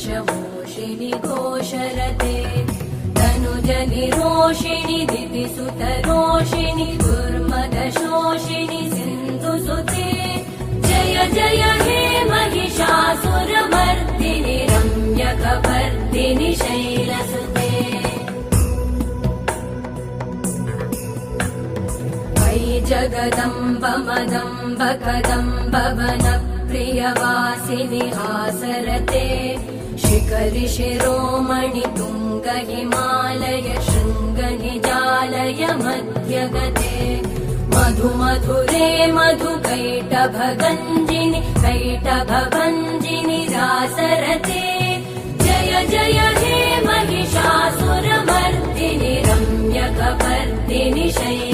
वृषमोषिणि घोषरते तनुजनिरोषिणि दितिसुतरोषिणि दुर्मदशोषिणि सिन्धुसुते जय जय हे महिषासुरमर्दिनि रम्यकपर्दिनि शैलसुते जगदम्ब मदम्ब कदम्ब वनप्रियवासिनि हासरते शिखरि शिरोमणि तुङ्ग हिमालय शृङ्ग निजालय मध्यगते मधु मधुरे मधु कैटभगञ्जिनि कैटभभञ्जिनि रासरते जय जय हे महिषासुरमर्दिनि रम्यकपर्दिनि शैलसुते